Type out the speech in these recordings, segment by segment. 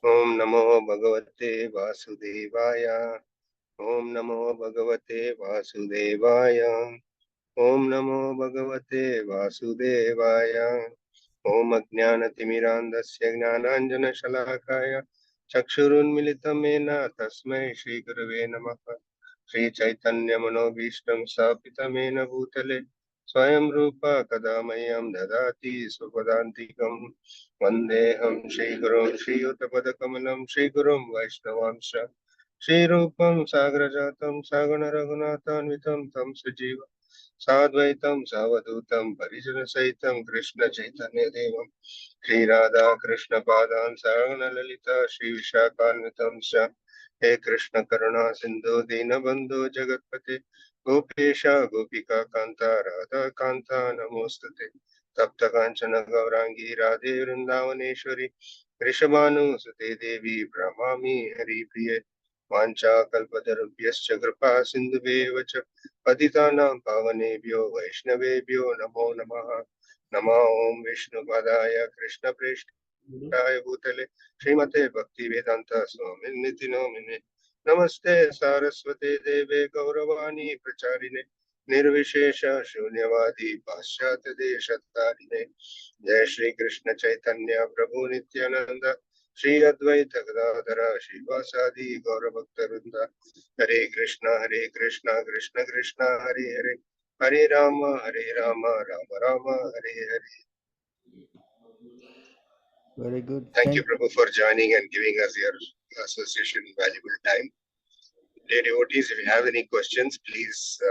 Om Namo Bhagavate Vasudevaya. Om Namo Bhagavate Vasudevaya. Om Namo Bhagavate Vasudevaya. Om Ajnanatimirandasya Gnananjana Chakshurunmilitam Mena Tasmai Shri Gurave Namaha. Shri Chaitanya Manobhishtam Sthapitamena Bhutale Swayam Rupa Kadamayam Dadati Supadantikam Vandeham Shri Gurum Shri Uttapadakamalam Shri Gurum Vaishnavamsha Shri Rupam Sagrajatam Sagana Raghunathanvitam Tam Sajiva Sadvaitam Savadutam Parijana Saitam Krishna Chaitanya Devam Shri Radha Krishna Padan Sagana Lalita Shri Vishakhanvitam Sha He Krishna Karuna Sindhu Dinabandhu Jagatpate Gopesha Gopika Kanta Radha Kanta Namostate Tapta Kanchana Gaurangi Radhe Vrindavaneshwari Rishabhanu Sute Devi Brahmami Hari Priye Vancha Kalpatarubhyascha Kripa Sindhubheva cha Patitanam Pavanebhyo Vaishnavebhyo Namo Namaha Nama Om Vishnu Padaya Krishna Preshthaya Bhutale Srimate Bhaktivedanta Swami Niti Namine Namaste Saraswate Deve Gauravani Pracharine Nirvishesha Shunyavadi Paschat Deshatarine Jai Shri Krishna Chaitanya Prabhu Nityananda Shri Advaita Gadadhara Shivasadi Gauravaktarunda Hare Krishna Krishna Krishna Hare Hare Hare Rama Rama Rama Hare Hare. Very good. Thank you, Prabhu, for joining and giving us your association valuable time. Dear devotees, if you have any questions, please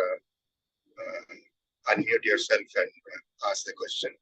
unmute yourself and ask the question.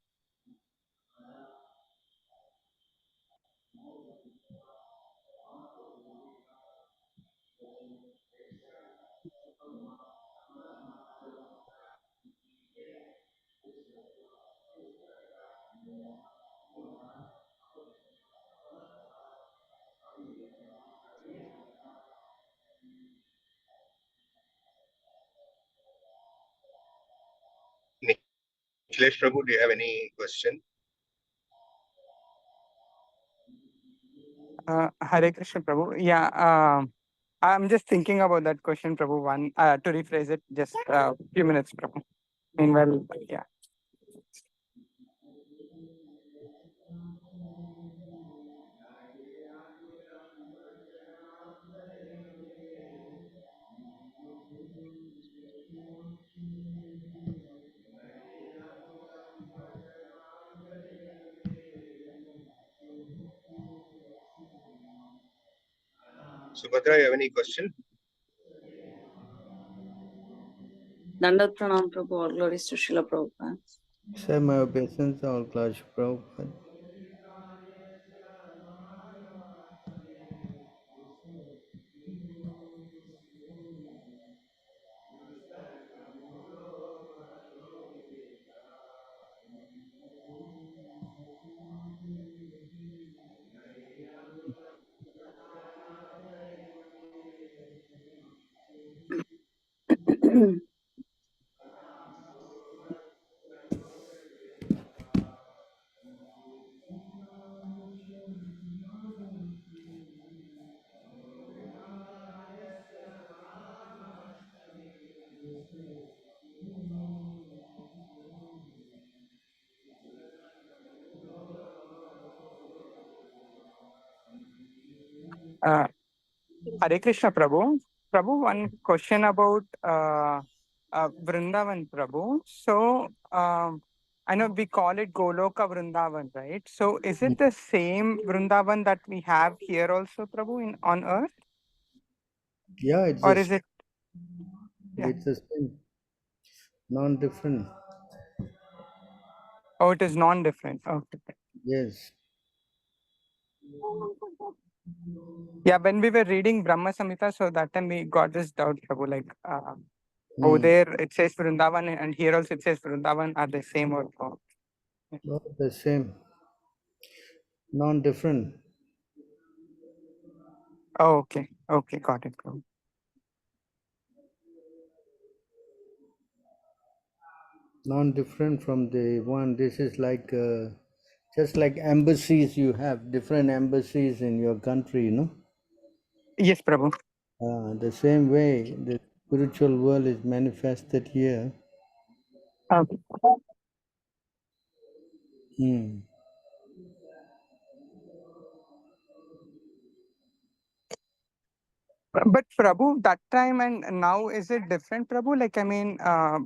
Nikhilesh Prabhu, do you have any question? Hare Krishna Prabhu. Yeah, I'm just thinking about that question, Prabhu. One to rephrase it, just a few minutes, Prabhu. Meanwhile, yeah. Subhadra, you have any question? Dandat Pranam Prabhu, all glories to Srila Prabhupada. Sir, my obeisance, all clash, Prabhupada. Hare Krishna Prabhu. Prabhu, one question about Vrindavan Prabhu. So I know we call it Goloka Vrindavan, right? So is it the same Vrindavan that we have here also, Prabhu, on earth? Yeah, it's Or is it? Yeah. It's the same, non-different. Oh, it is non-different. Okay. Yes. Yeah, when we were reading Brahma Samhita, so that time we got this doubt, Prabhu, like over there it says Vrindavan and here also it says Vrindavan are the same or not? Not the same, non-different. Oh, okay. Okay, got it. Prabhu. Non-different from the one. This is like Just like embassies, you have different embassies in your country, you know. Yes, Prabhu. The same way the spiritual world is manifested here. Okay. Hmm. But Prabhu, that time and now, is it different, Prabhu? Like, I mean,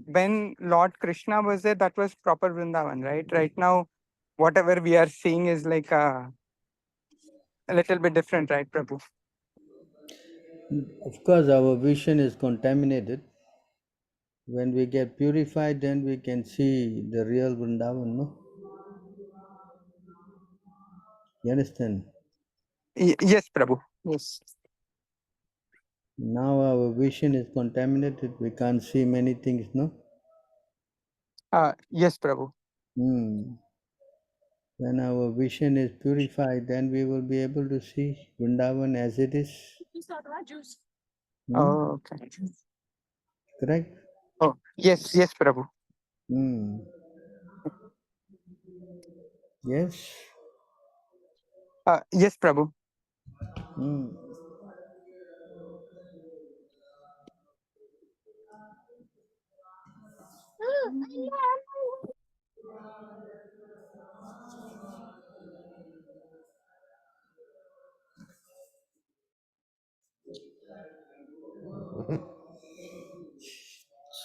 when Lord Krishna was there, that was proper Vrindavan, right? Right now, whatever we are seeing is like a little bit different, right, Prabhu? Of course, our vision is contaminated. When we get purified, then we can see the real Vrindavan, no? You understand? Yes, Prabhu. Yes. Now our vision is contaminated. We can't see many things, no? Yes, Prabhu. Hmm. When our vision is purified, then we will be able to see Vrindavan as it is. Hmm? Oh, okay. Correct? Oh, yes, yes, Prabhu. Hmm. Yes. Yes, Prabhu. Hmm.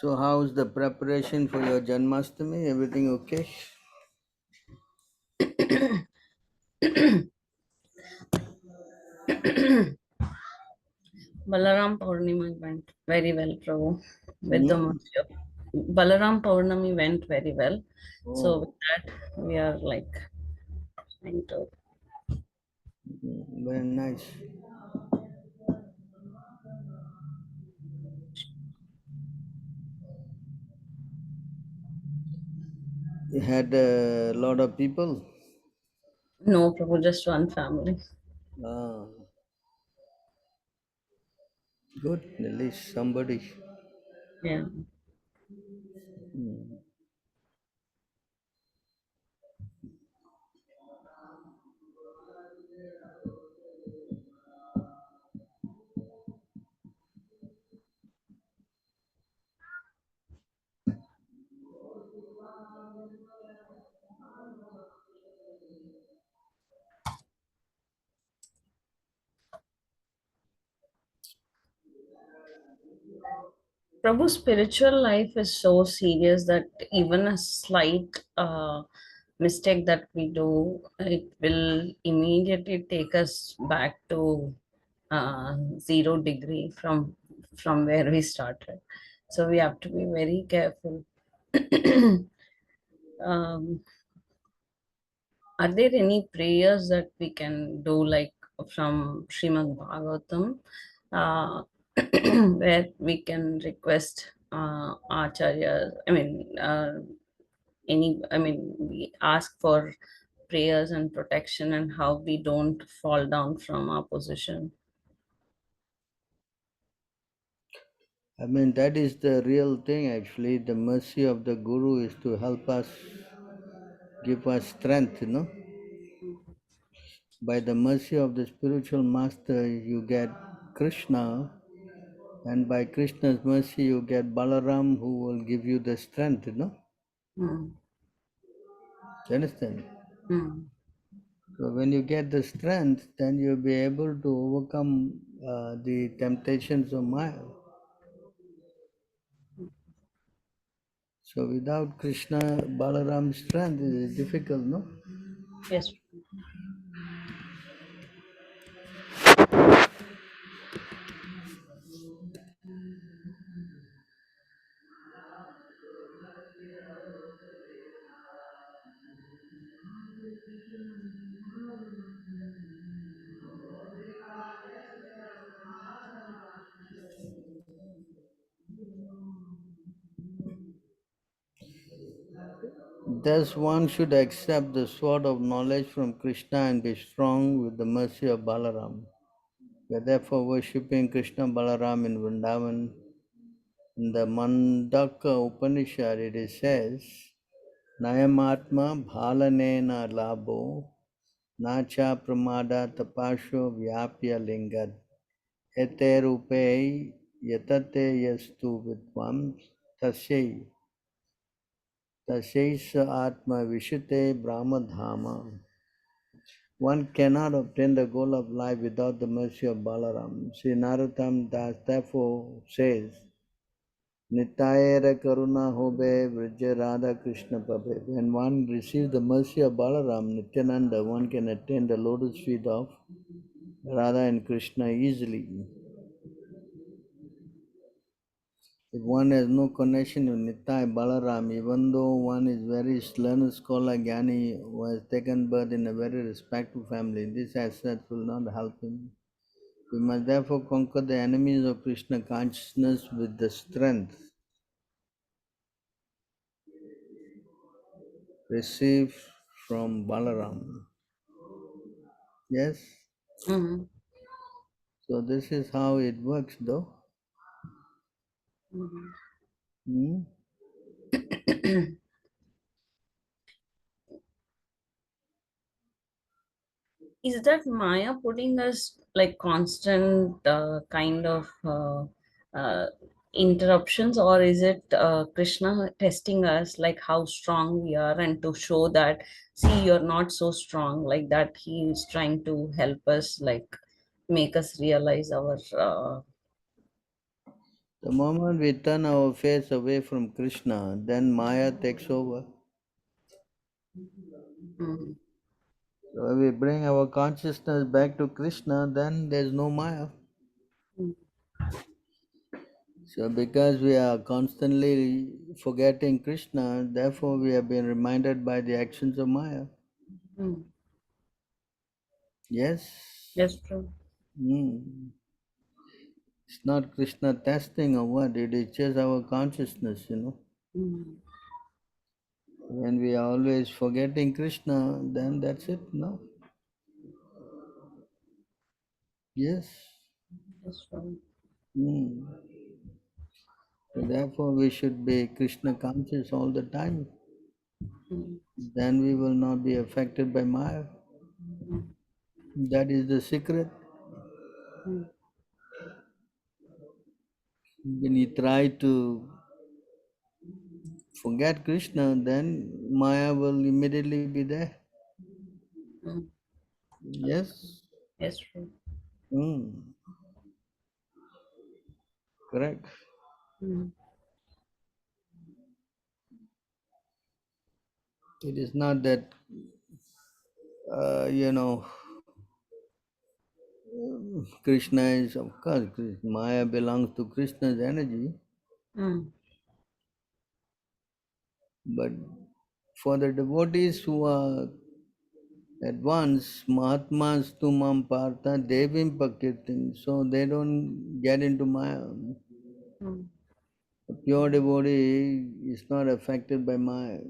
So, how's the preparation for your Janmashtami? Everything okay? Balaram Purnima went very well, Prabhu. With the Hmm? mercy of Balaram Purnami went very well. So with Oh, that, we are like trying to. very nice. You had a lot of people. No, Prabhu, just one family. Ah, good. At least somebody. Yeah. Hmm. Prabhu's spiritual life is so serious that even a slight mistake that we do, it will immediately take us back to 0 degree from where we started. So we have to be very careful. um, are there any prayers that we can do, like from Srimad Bhagavatam, uh, where we can request Acharya? We ask for prayers and protection and how we don't fall down from our position. I mean, that is the real thing actually. The mercy of the Guru is to help us, give us strength, you know. By the mercy of the spiritual master, you get Krishna, and by Krishna's mercy, you get Balaram, who will give you the strength, you know. Mm, You understand? mm, So when you get the strength, then you'll be able to overcome the temptations of Maya. So without Krishna, Balaram's strength, it is difficult, no? yes. Thus one should accept the sword of knowledge from Krishna and be strong with the mercy of Balaram. We are therefore worshipping Krishna Balaram in Vrindavan. In the Mandaka Upanishad it says, Nayamatma bhalanena labo nacha pramada tapasho vyapya lingat ete rupe yatate yastu vidvam tasyai tasyaisa atma vishute brahmadhama. One cannot obtain the goal of life without the mercy of Balaram. Sri Narottam Das therefore says, Nitayera Karuna Hobe Vrija Radha Krishna Pabe. When one receives the mercy of Balaram, Nityananda, one can attain the lotus feet of Radha and Krishna easily. If one has no connection with Nitai Balaram, even though one is very learned scholar Gyani who has taken birth in a very respectful family, this as such will not help him. We must therefore conquer the enemies of Krishna consciousness with the strength received from Balaram. Yes? Mm-hmm. So this is how it works though. Mm-hmm. Hmm? Is that Maya putting us like constant kind of interruptions, or is it Krishna testing us like how strong we are, and to show that, see, you're not so strong, like that he is trying to help us, like make us realize our The moment we turn our face away from Krishna, then Maya takes over. mm, So if we bring our consciousness back to Krishna, then there's no Maya. mm, So because we are constantly forgetting Krishna, therefore we have been reminded by the actions of Maya. mm. Yes? That's true. Hmm. It's not Krishna testing or what, it is just our consciousness, Mm, When we are always forgetting Krishna, then that's it, no? Yes. that's true. Hmm. So therefore we should be Krishna conscious all the time. Mm, Then we will not be affected by Maya. mm, That is the secret. mm, When you try to forget Krishna, then Maya will immediately be there. mm. Yes? That's true. Hmm. Correct. Mm, It is not that, uh, you know, Krishna is, of course, Maya belongs to Krishna's energy, mm, but for the devotees who are advanced, Mahatmas tumam partha devim pakirtin, so they don't get into Maya. mm, A pure devotee is not affected by Maya.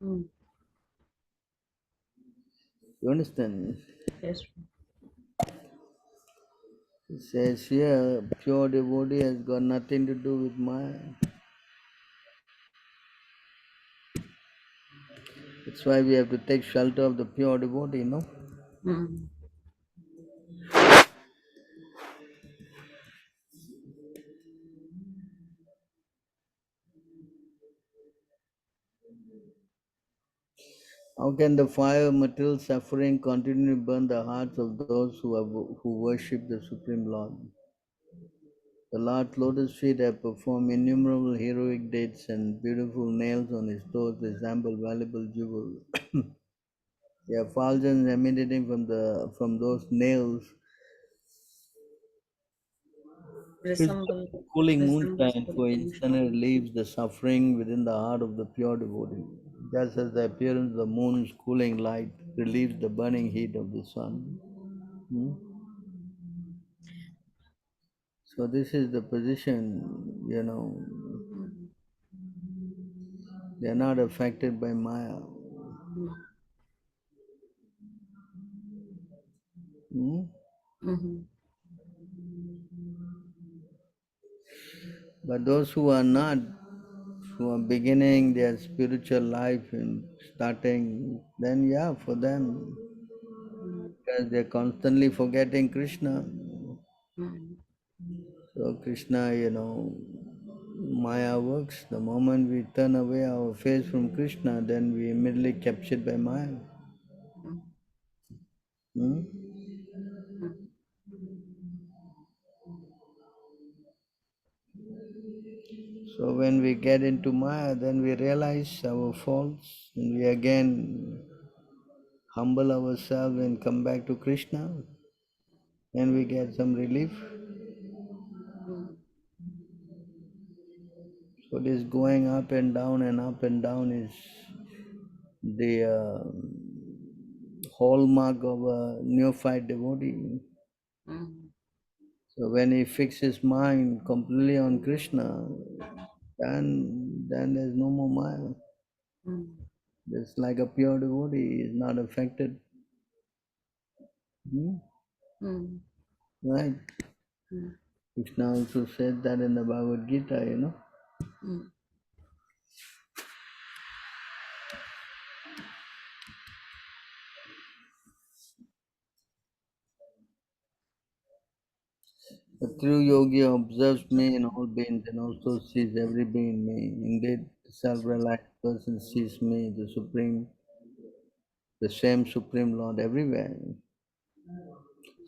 mm. You understand? That's true. It says here, pure devotee has got nothing to do with Maya. That's why we have to take shelter of the pure devotee, no? Mm, How can the fire of material suffering continue to burn the hearts of those who worship the Supreme Lord? The Lord's lotus feet have performed innumerable heroic deeds, and beautiful nails on his toes resemble valuable jewels. The effulgence emanating from those nails is resemble cooling resembles moonshine, the for moonshine. instantly relieves the suffering within the heart of the pure devotee. Just as the appearance of the moon's cooling light relieves the burning heat of the sun. Hmm? So this is the position, Mm, they are not affected by Maya. mm, Hmm? mhm, But those who are not who are beginning their spiritual life and starting, then yeah, for them, because they're constantly forgetting Krishna. So Krishna, Maya works. The moment we turn away our face from Krishna, then we immediately captured by Maya. Hmm? So when we get into Maya, then we realize our faults and we again humble ourselves and come back to Krishna and we get some relief. So this going up and down is the hallmark of a neophyte devotee. So when he fixes his mind completely on Krishna, then there's no more Maya. Just like a pure devotee is not affected. Hmm? Right? Krishna also said that in the Bhagavad Gita, The true yogi observes me in all beings and also sees every being in me. Indeed, the self-realized person sees me, the same Supreme Lord everywhere.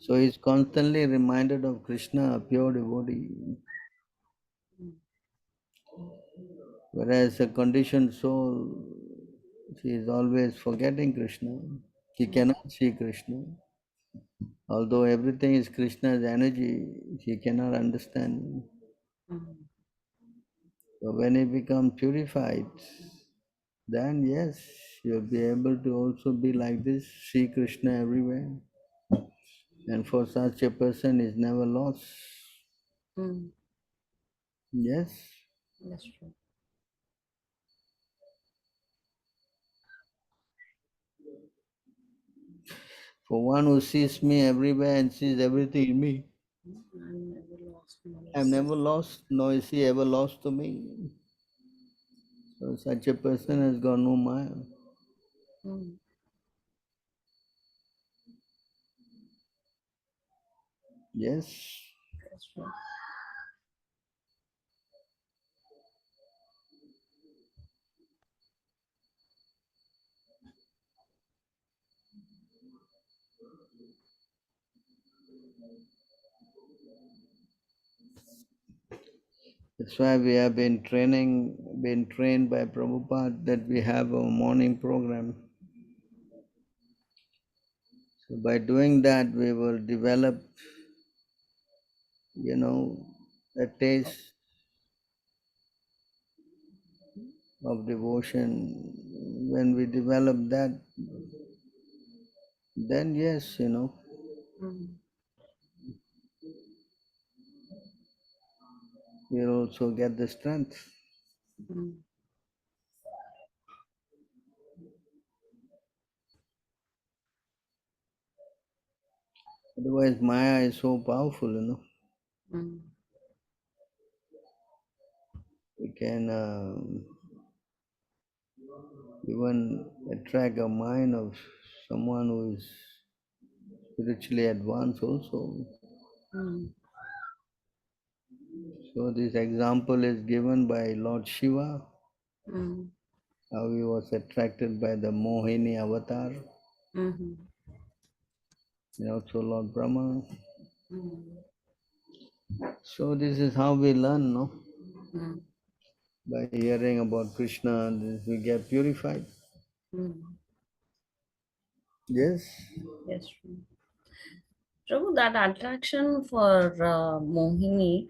So he is constantly reminded of Krishna, a pure devotee. Whereas a conditioned soul, she is always forgetting Krishna. She cannot see Krishna. Although everything is Krishna's energy, she cannot understand. So when he becomes purified, then yes, you'll be able to also be like this, see Krishna everywhere. And for such a person is never lost. Yes. That's true. For one who sees me everywhere and sees everything in me, I'm never lost my I'm life. never lost, nor is he ever lost to me. So such a person has got no Maya. Yes. That's true. That's why we have been trained by Prabhupada that we have a morning program. So by doing that, we will develop, a taste of devotion. When we develop that, then yes, we'll also get the strength. Otherwise, Maya is so powerful, We can even attract a mind of someone who is spiritually advanced also. So this example is given by Lord Shiva, how he was attracted by the Mohini avatar, and also Lord Brahma. So this is how we learn, no? By hearing about Krishna, we get purified. Yes. Yes, true. Prabhu, that attraction for Mohini,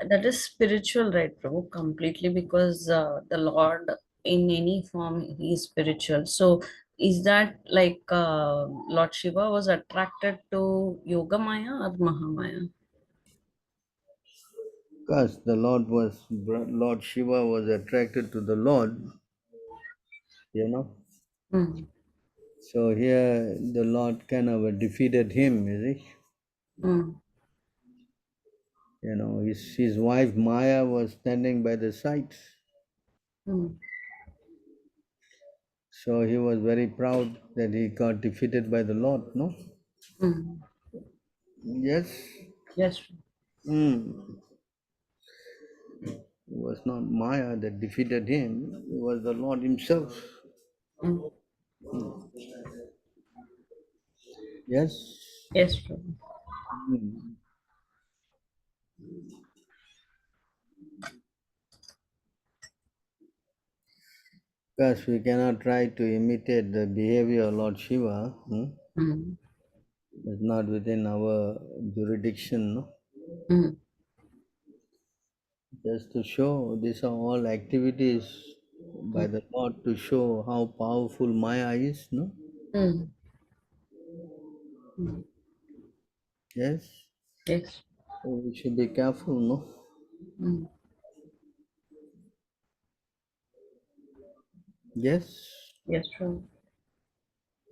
that is spiritual, right, Prabhu? Completely, because the Lord, in any form, he is spiritual. So, is that like Lord Shiva was attracted to Yoga Maya or Mahamaya? Because Lord Shiva was attracted to the Lord, you know. Mm. So here the Lord kind of defeated him, you see. Mm. His wife Maya was standing by the side. Mm. So he was very proud that he got defeated by the Lord, no? Mm. Yes. Yes. Mm. It was not Maya that defeated him, it was the Lord himself. Mm. Yes. Yes, Prabhu. Mm. Because we cannot try to imitate the behavior of Lord Shiva. Mm. It's not within our jurisdiction. No? Mm. Just to show these are all activities by Mm. the Lord to show how powerful Maya is. No? Mm. Mm. Yes. Yes. So we should be careful. No? Mm. Yes. Yes, Prabhu.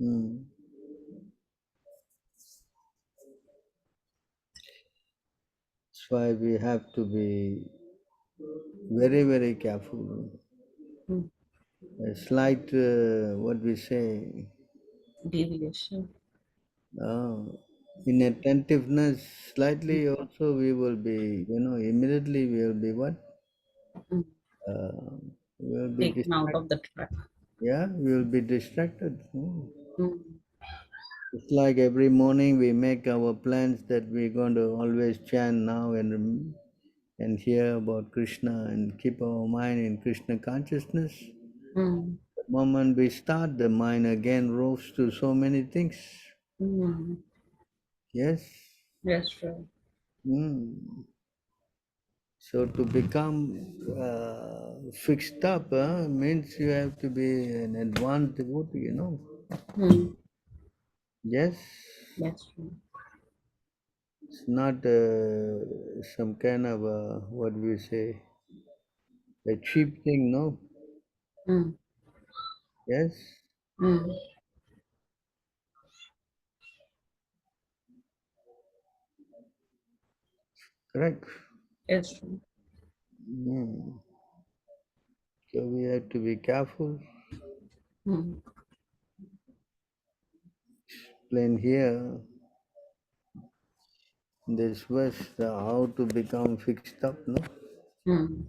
Mm. That's why we have to be very, very careful. Mm. A slight, what we say, Deviation. uh, inattentiveness, slightly also we will be, immediately we will be what? Mm. Uh, we will be Taken out distracted. of the track. Yeah, we will be distracted. Mm. It's like every morning we make our plans that we're going to always chant now and hear about Krishna and keep our mind in Krishna consciousness. Mm. The moment we start, the mind again roves to so many things. Mm. Yes. Yes, Prabhu. Mm. So to become fixed up means you have to be an advanced devotee. Mm. Yes. Yes, Prabhu. It's not some kind of what we say, a cheap thing, no? Mm. Yes. Mm. Correct. Yes, Prabhu. Mm. So we have to be careful. Mm. Plain here, this verse, how to become fixed up, no? Mm.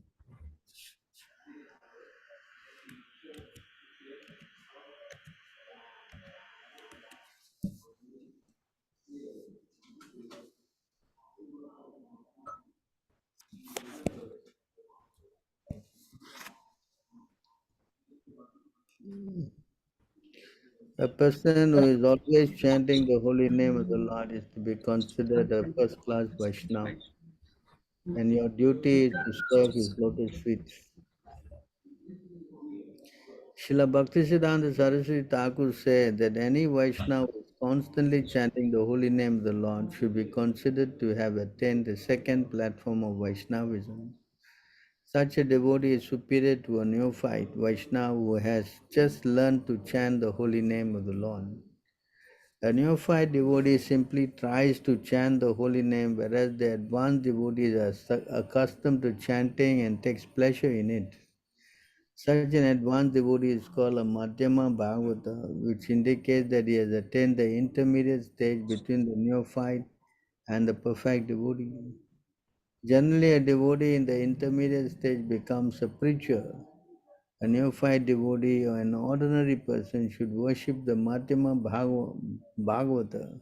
A person who is always chanting the holy name of the Lord is to be considered a first-class Vaishnava, and your duty is to serve his lotus feet. Srila Bhaktisiddhanta Saraswati Thakur said that any Vaishnava who is constantly chanting the holy name of the Lord should be considered to have attained the second platform of Vaishnavism. Such a devotee is superior to a neophyte Vaishnava who has just learned to chant the holy name of the Lord. A neophyte devotee simply tries to chant the holy name, whereas the advanced devotees are accustomed to chanting and takes pleasure in it. Such an advanced devotee is called a Madhyama Bhagavata, which indicates that he has attained the intermediate stage between the neophyte and the perfect devotee. Generally, a devotee in the intermediate stage becomes a preacher. A neophyte devotee or an ordinary person should worship the Madhyama Bhagavata,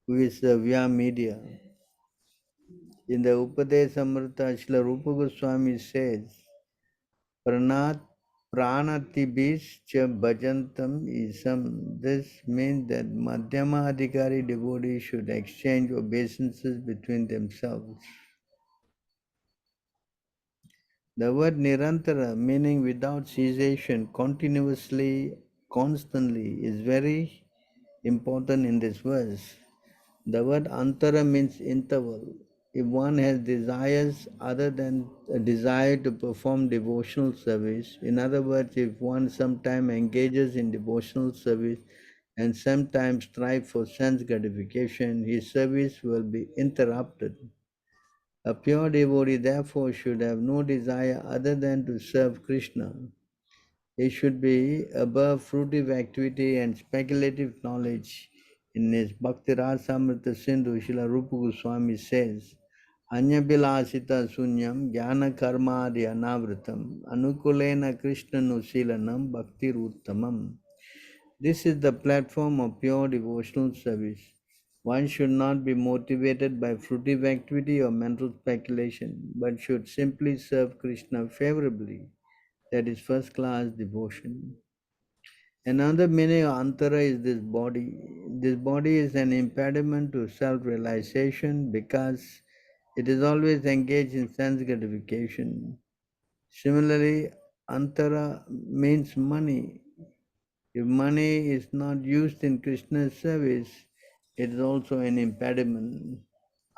who is the via media. In the Upadesamrita, Srila Rupa Goswami says, Pranat Pranatibhischa Bhajantam Isam. This means that Madhyama Adhikari devotees should exchange obeisances between themselves. The word Nirantara, meaning without cessation, continuously, constantly, is very important in this verse. The word Antara means interval. If one has desires other than a desire to perform devotional service, in other words, if one sometimes engages in devotional service and sometimes strives for sense gratification, his service will be interrupted. A pure devotee therefore should have no desire other than to serve Krishna. He should be above fruitive activity and speculative knowledge. In his Bhakti Rasamrita Sindhu, Srila Rupa Goswami says, Anyabilasita sunyam jnana karmadi anavritam anukulena krishna nusilanam bhakti ruttamam. This is the platform of pure devotional service. One should not be motivated by fruitive activity or mental speculation, but should simply serve Krishna favorably. That is first class devotion. Another meaning of antara is this body. This body is an impediment to self-realization because it is always engaged in sense gratification. Similarly, antara means money. If money is not used in Krishna's service, it is also an impediment.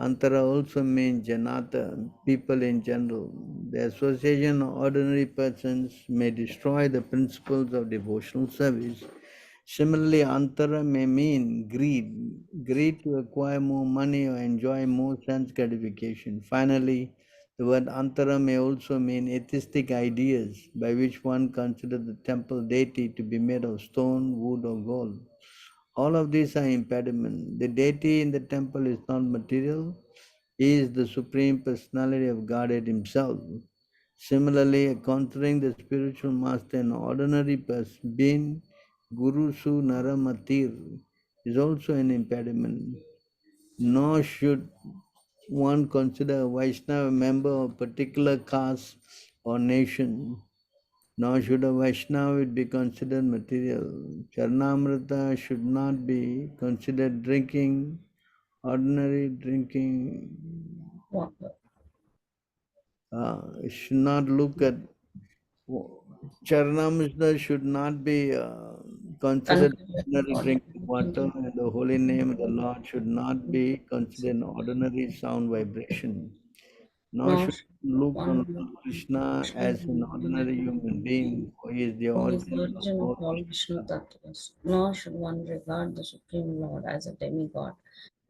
Antara also means janata, people in general. The association of ordinary persons may destroy the principles of devotional service. Similarly, antara may mean greed to acquire more money or enjoy more sense gratification. Finally, the word antara may also mean atheistic ideas by which one considers the temple deity to be made of stone, wood, or gold. All of these are impediments. The deity in the temple is not material. He is the Supreme Personality of Godhead Himself. Similarly, considering the spiritual master an ordinary person, being Guru Su Naramatir, is also an impediment. Nor should one consider a Vaishnava a member of a particular caste or nation. Nor should a Vaishnava be considered material. Charnamrita should not be considered drinking, ordinary drinking. Water. Should not look at Charanamrita should not be considered Considered ordinary body. drinking water, and the holy name of the Lord should not be considered an ordinary sound vibration. Nor Nor should should look on one Lord look Krishna Krishna as an ordinary human being, for he is the who is the origin of origin of all all Vishnu. Vishnu Tattvas, nor should one regard the Supreme Lord as a demigod.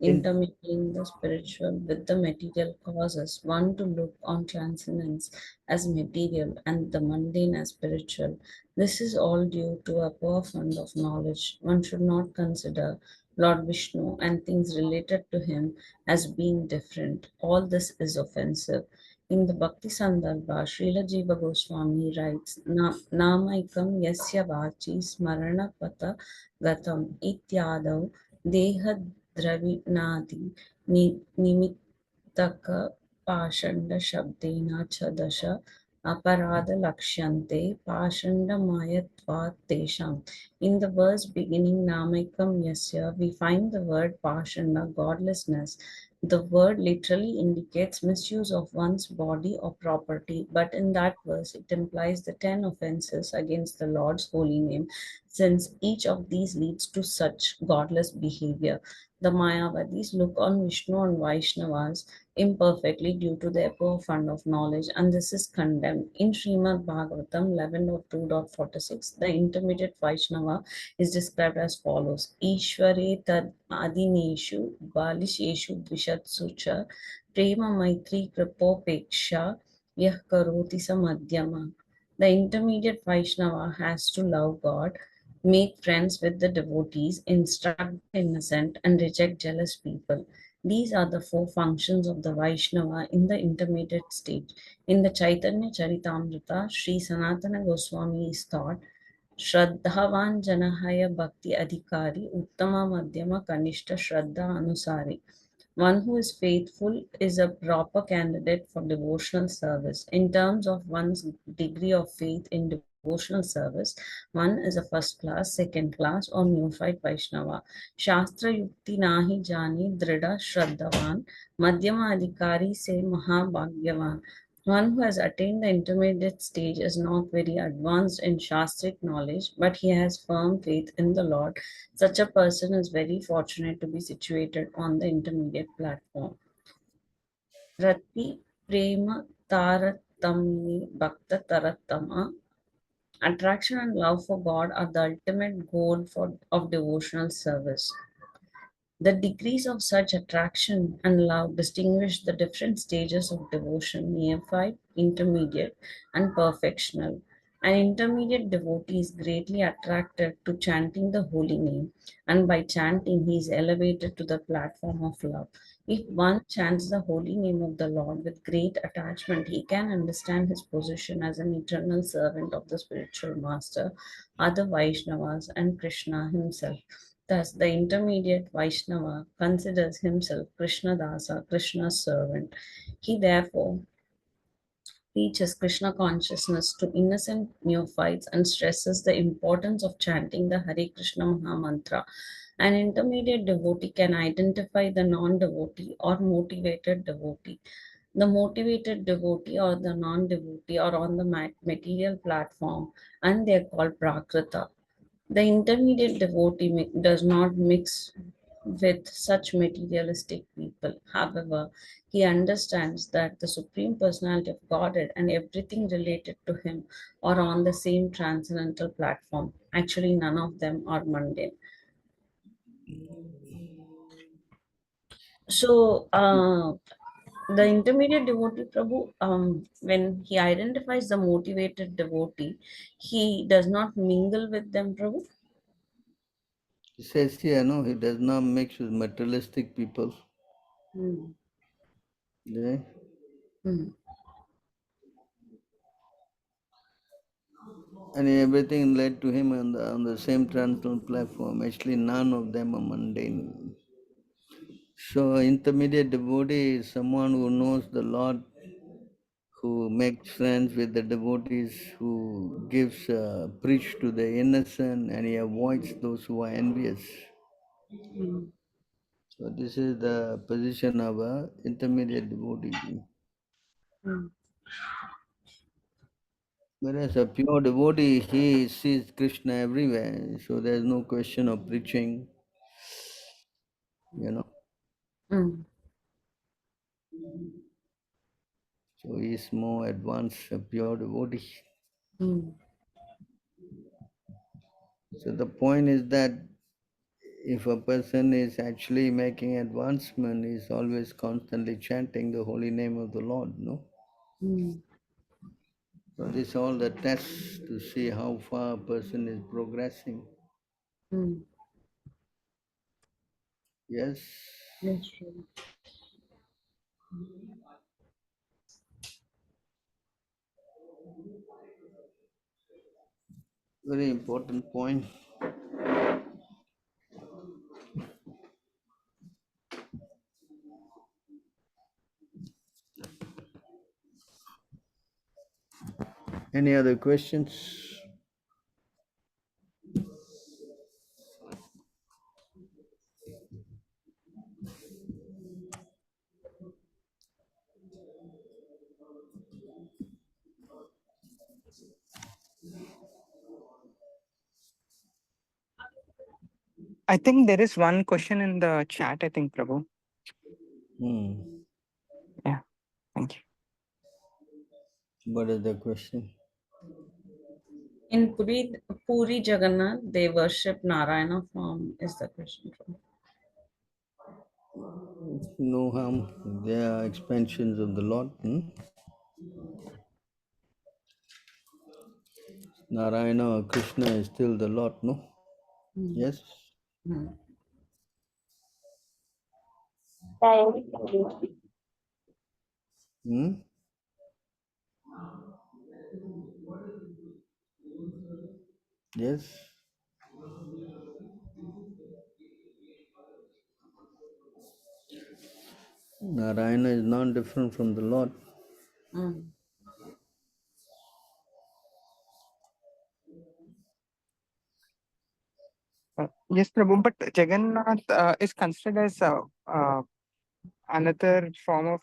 In Intermingling the spiritual with the material causes one to look on transcendence as material and the mundane as spiritual. This is all due to a poor fund of knowledge. One should not consider Lord Vishnu and things related to him as being different. All this is offensive. In the Bhakti Sandarbha, Srila Jiva Goswami writes, Namaikam yasya vachi smarana pata gatam ityadav deha द्रविणादि निमित्तक पाषण्डशब्देन च दश अपराधलक्ष्यन्ते पाषण्डमयत्वात् तेषाम्. In the verse beginning Namaikam Yasya, we find the word Pashanda, godlessness. The word literally indicates misuse of one's body or property, but in that verse it implies the 10 offenses against the Lord's holy name, since each of these leads to such godless behavior. The Mayavadis look on Vishnu and Vaishnavas imperfectly due to their poor fund of knowledge, and this is condemned. In Srimad Bhagavatam 11.2.46, the intermediate Vaishnava is described as follows: Ishware tad adineshu balisheshu dvishatsu cha prema maitri kripopeksha yah karoti samadhyama. The intermediate Vaishnava has to love God, make friends with the devotees, instruct the innocent, and reject jealous people. These are the four functions of the Vaishnava in the intermediate stage. In the Chaitanya Charitamrita, Sri Sanatana Goswami is taught Shraddhavan Janahaya Bhakti Adhikari Uttama Madhyama Kanishta Shraddha Anusari. One who is faithful is a proper candidate for devotional service. In terms of one's degree of faith in devotional service, one is a first class, second class, or neophyte Vaishnava. Shastra Yukti Nahi Jani Drida Shraddhavan, Madhyama Adhikari se Mahabhagyavan. One who has attained the intermediate stage is not very advanced in Shastric knowledge, but he has firm faith in the Lord. Such a person is very fortunate to be situated on the intermediate platform. Rati Prema Taratamni Bhakta Taratama. Attraction and love for God are the ultimate goal of devotional service. The degrees of such attraction and love distinguish the different stages of devotion: neophyte, intermediate, and perfectional. An intermediate devotee is greatly attracted to chanting the holy name, and by chanting, he is elevated to the platform of love. If one chants the holy name of the Lord with great attachment, he can understand his position as an eternal servant of the spiritual master, other Vaishnavas, and Krishna himself. Thus, the intermediate Vaishnava considers himself Krishnadasa, Krishna's servant. He therefore teaches Krishna consciousness to innocent neophytes and stresses the importance of chanting the Hare Krishna Maha Mantra. An intermediate devotee can identify the non devotee or motivated devotee. The motivated devotee or the non devotee are on the material platform and they are called Prakrita. The intermediate devotee does not mix with such materialistic people. However, he understands that the Supreme Personality of Godhead and everything related to him are on the same transcendental platform. Actually, none of them are mundane. So, the intermediate devotee, Prabhu, when he identifies the motivated devotee, he does not mingle with them, Prabhu. He says here, no, he does not mix with materialistic people. Hmm. Yeah. Hmm. And everything led to him on the same transcendental platform. Actually, none of them are mundane. So, intermediate devotee is someone who knows the Lord, who makes friends with the devotees, who gives preach to the innocent, and he avoids those who are envious. Hmm. So, this is the position of a intermediate devotee. Hmm. Whereas a pure devotee, he sees Krishna everywhere, so there's no question of preaching, you know. Hmm. So he's more advanced, a pure devotee. Hmm. So the point is that if a person is actually making advancement, he's always constantly chanting the holy name of the Lord, no? Hmm. So this is all the tests to see how far a person is progressing. Hmm. Yes, That's true. very important point. Any other questions? I think there is one question in the chat, I think, Prabhu. Yeah, thank you. What is the question? In Puri Jagannath, they worship Narayana form, is the question. No harm. They are expansions of the Lord. Narayana or Krishna is still the Lord, no? Hmm. Yes? Hmm. Hmm? Yes? Narayana is not different from the Lord. Hmm. Yes, Prabhu, but Jagannath is considered as another form of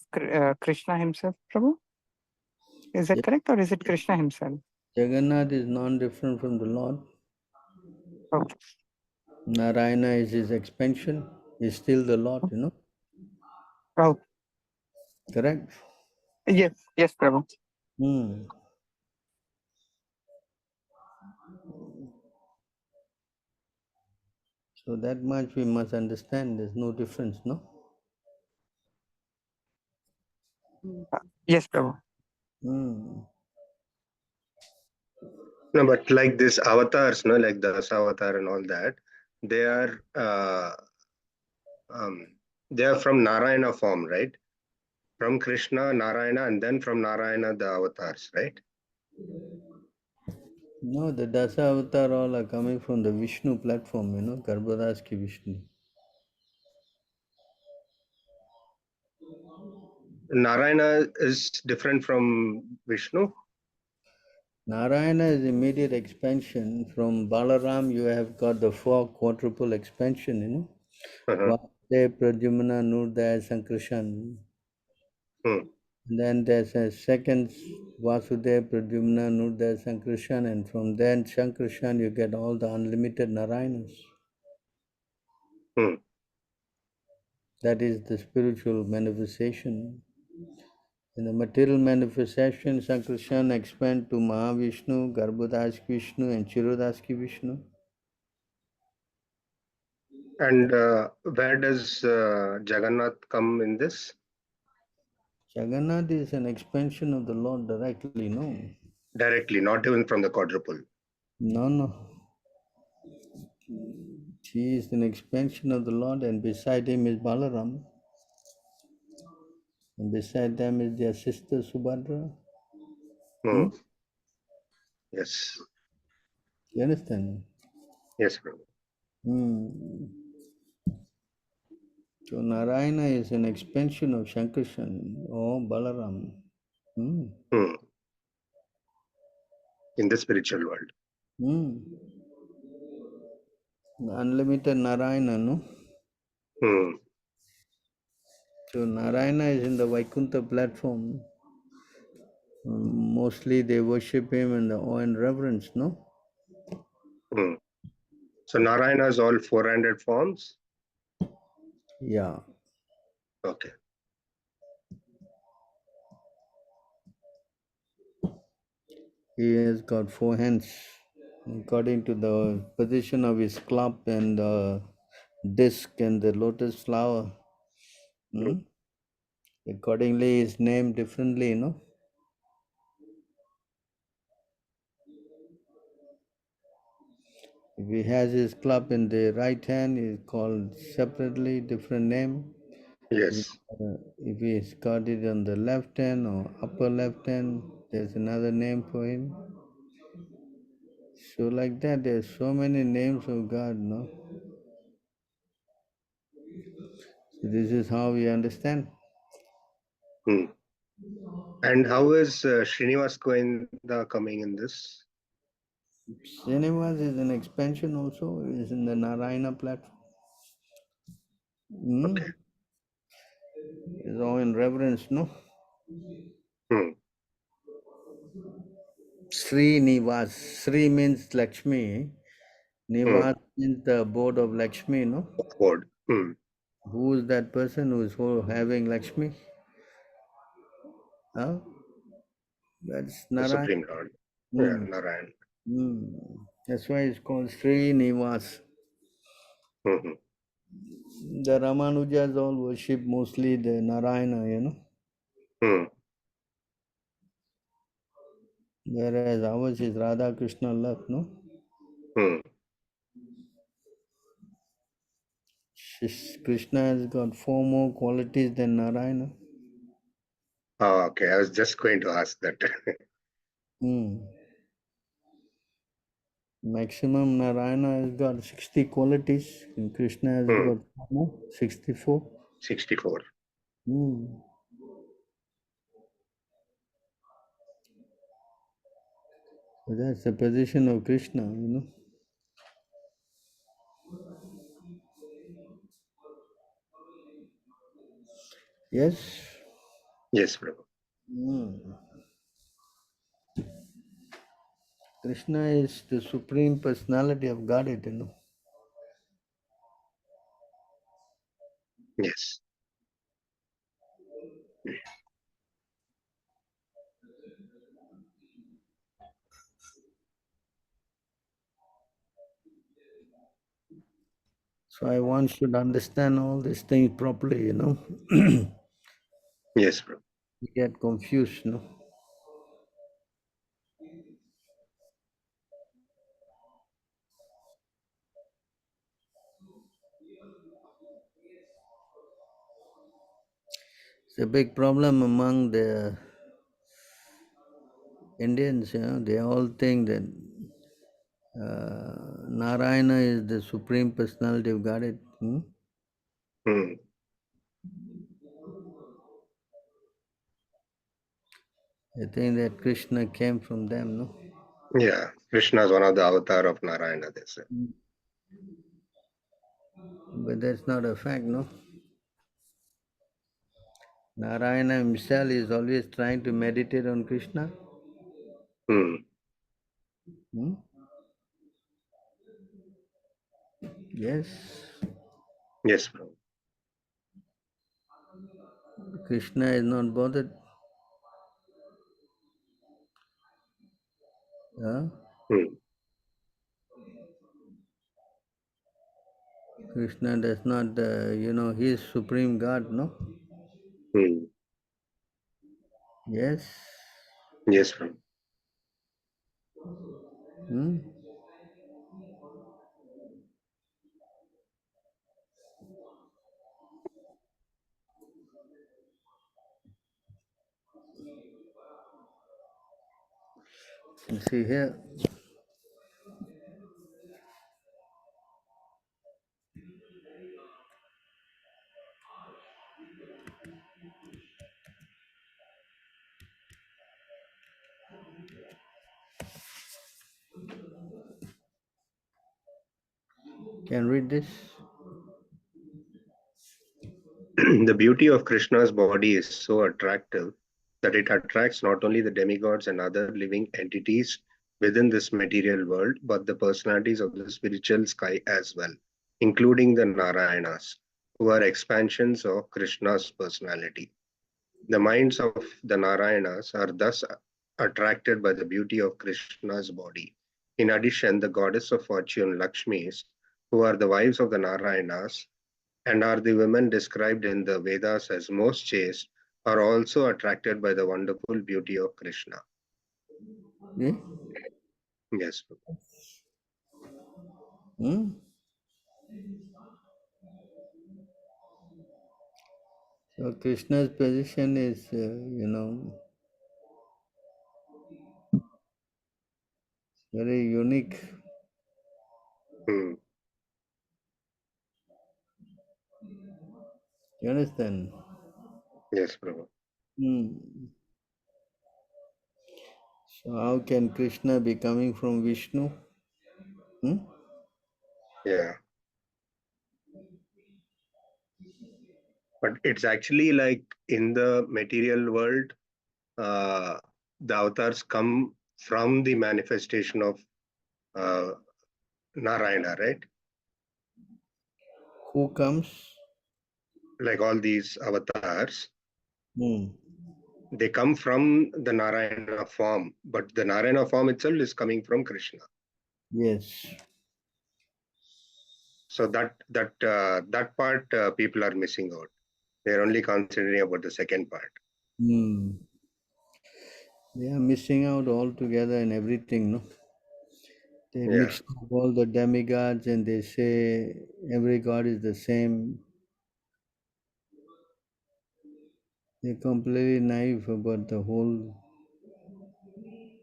Krishna himself, Prabhu? Is that Yes. correct, or is it Krishna himself? Jagannath is not different from the Lord. Okay. Narayana is his expansion. Is still the Lord, you know? Oh, Correct? yes, yes, Prabhu. Hmm. So that much we must understand. There's no difference, no? Yes, Prabhu. Mm. No, but like this avatars, no, like the Avatar and all that, they are um, they are from Narayana form, right? From Krishna, Narayana, and then from Narayana the avatars, right? No, the Dasa Avatar all are coming from the Vishnu platform, Garbhodas ki Vishnu. Narayana is different from Vishnu. Narayana is immediate expansion. From Balaram, you have got the four quadruple expansion, Uh-huh. Vasudev, Pradyumna, Nurdaya, Sankarshan. Hmm. Then there's a second Vasudev, Pradyumna, Nurdaya, Sankarshan, and from then Sankarshan you get all the unlimited Narayanas. Hmm. That is the spiritual manifestation. In the material manifestation, Sankarshan expand to Mahavishnu, Garbhodas Vishnu, and Chirodaski Vishnu. And where does Jagannath come in this? Jagannath is an expansion of the Lord directly, no? Directly, not even from the quadruple. No, no. He is an expansion of the Lord, and beside him is Balaram. And beside them is their sister Subhadra. Hmm. Hmm? Yes. You understand? Yes, Prabhu. Hmm. So Narayana is an expansion of Shankarshan or Balaram. Hmm. Hmm. In the spiritual world. Hmm. Unlimited Narayana, no? Hmm. So Narayana is in the Vaikuntha platform. Mostly they worship him in the awe and reverence, no? Hmm. So Narayana is all 400 forms. Yeah. Okay. He has got four hands. According to the position of his club and the disc and the lotus flower, Hmm. accordingly is named differently, If he has his club in the right hand, he is called separately, different name. Yes. If he's got it on the left hand or upper left hand, there's another name for him. So like that, there's so many names of God, no? So this is how we understand. Hmm. And how is Srinivas Govinda coming in this? Srinivas is an expansion also, is in the Narayana platform. Okay. Is all in reverence, no? Hmm. Srinivas. Sri means Lakshmi. Hmm. Nivas means the abode of Lakshmi, no? Word. Hmm. Who is that person who is having Lakshmi? Huh? That's The Narayana. Supreme Lord. Yeah, Hmm. Narayan. That's why it's called Srinivas. Hmm. The Ramanujas all worship mostly the Narayana, Hmm. Whereas ours is Radha Krishna love, no? Hmm. Krishna has got four more qualities than Narayana. Ah, okay. I was just going to ask that. Hmm. Maximum Narayana has got 60 qualities, and Krishna has Hmm. got 64. 64. Hmm. So that's the position of Krishna. Yes. Yes, Prabhu. Hmm. Krishna is the supreme personality of Godhead. Yes. So one should understand all these things properly, Yes, Prabhu. You get confused, It's a big problem among the Indians, they all think that Narayana is the Supreme Personality of Godhead. Hmm. I think that Krishna came from them, Yeah, Krishna is one of the avatar of Narayana, they say. But that's not a fact, Narayana himself is always trying to meditate on Krishna. Hmm. Hmm? Yes. Yes, Prabhu. Krishna is not bothered. Huh? Hmm. Krishna does not, he is Supreme God, no? Hmm. Yes. Yes, Prabhu. Hmm? You see here, can read this? The beauty of Krishna's body is so attractive that it attracts not only the demigods and other living entities within this material world, but the personalities of the spiritual sky as well, including the Narayanas, who are expansions of Krishna's personality. The minds of the Narayanas are thus attracted by the beauty of Krishna's body. In addition, the goddess of fortune, Lakshmis, who are the wives of the Narayanas, and are the women described in the Vedas as most chaste, are also attracted by the wonderful beauty of Krishna. Yeah? Yes. Hmm? So Krishna's position is, very unique. Hmm. You understand? Yes, Prabhu. Hmm. So how can Krishna be coming from Vishnu? Hmm? Yeah. But it's actually like in the material world, uh, the avatars come from the manifestation of uh, Narayana, right? Who comes? Like all these avatars, Hmm. they come from the Narayana form, but the Narayana form itself is coming from Krishna. Yes. So that part people are missing out. They're only considering about the second part. Hmm. They are missing out altogether in everything, no? They Yeah. mix up all the demigods and they say every god is the same. They're completely naive about the whole